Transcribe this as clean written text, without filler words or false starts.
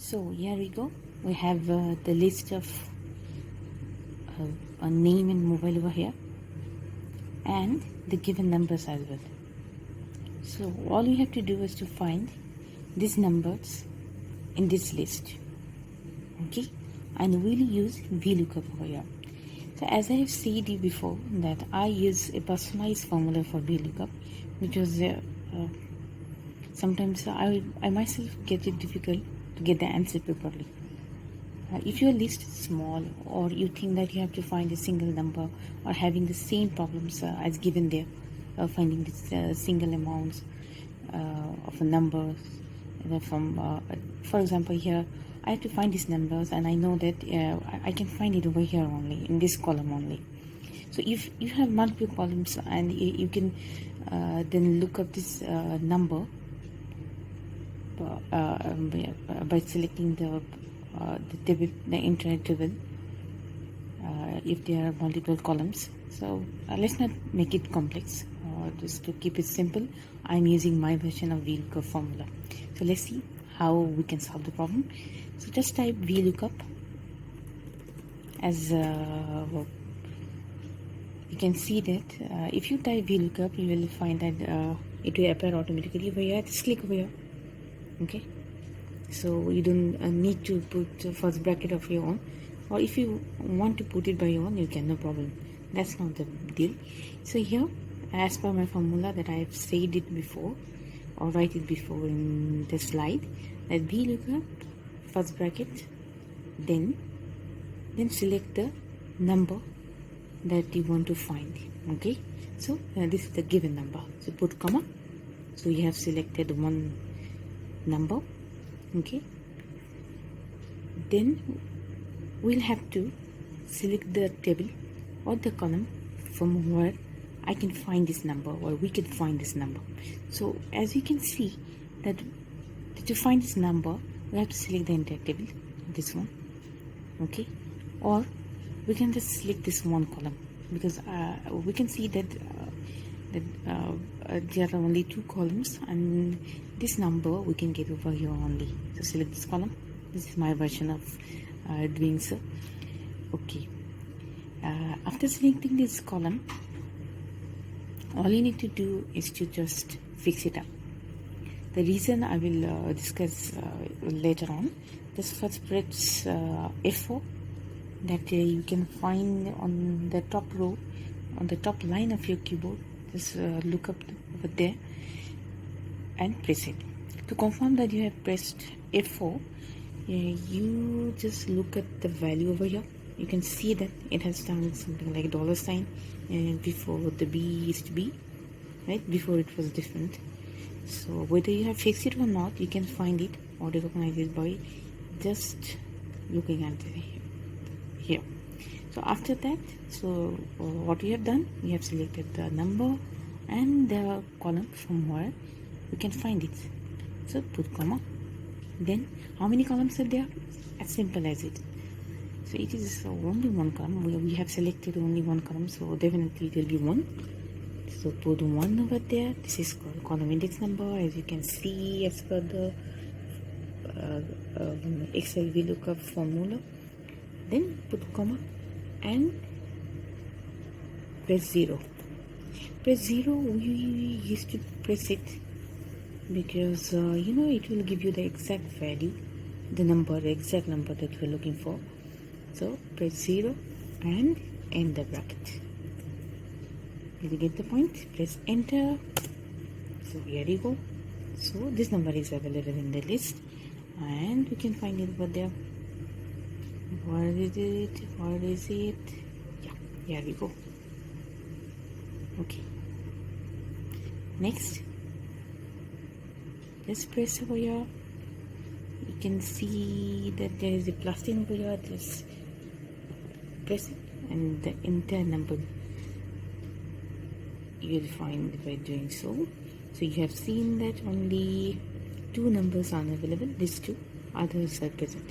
So here we go. We have the list of a name and mobile over here, and the given numbers as well. So all you have to do is to find these numbers in this list, okay? And we'll use VLOOKUP over here. So as I have said you before, that I use a personalized formula for VLOOKUP because sometimes I myself get it difficult to get the answer properly. If your list is small, or you think that you have to find a single number, or having the same problems as given there, finding this single amounts of numbers from, for example, here I have to find these numbers, and I know that I can find it over here only, in this column only. So if you have multiple columns, and you can then look up this number by selecting the table, the entire table, if there are multiple columns. So let's not make it complex. Just to keep it simple, I'm using my version of VLOOKUP formula. So let's see how we can solve the problem. So just type VLOOKUP as you can see that if you type VLOOKUP, you will find that it will appear automatically over here. Just click over here, okay? So you don't need to put the first bracket of your own, or if you want to put it by your own, you can, no problem. That's not the deal. So here, as per my formula that I have said it before, or write it before in the slide, that VLOOKUP first bracket, then select the number that you want to find, okay? So this is the given number, so put comma. So you have selected one number, okay? Then we'll have to select the table or the column from where I can find this number, or we can find this number. So as you can see that to find this number, we have to select the entire table, this one, okay? Or we can just select this one column, because we can see that there are only two columns, and this number we can get over here only. So select this column. This is my version of doing so, okay? After selecting this column, all you need to do is to just fix it up. The reason I will discuss later on. Just first press F4, that you can find on the top row, on the top line of your keyboard. Just look up over there and press it. To confirm that you have pressed F4, you just look at the value over here. You can see that it has done something like $sign, and before the B used to be, right? Before it was different. So whether you have fixed it or not, you can find it or recognize it by just looking at it here. So after that, so what we have done, we have selected the number and the column from where we can find it. So put comma. Then how many columns are there? As simple as it. So it is only one column. We have selected only one column, so definitely it will be 1. So put 1 over there. This is called column index number, as you can see as per the Excel VLOOKUP formula. Then put comma and press 0. Press 0. We used to press it because you know, it will give you the exact value, the number, the exact number that we're looking for. So press 0 and end the bracket. Did you get the point? Press enter. So here you go. So this number is available in the list, and we can find it over there. Where is it? Where is it? Yeah, here we go. Okay. Next, just press over here. You can see that there is a plus sign over here. Just press it, and the entire number you will find by doing so. So you have seen that only 2 numbers are available. These 2 others are present.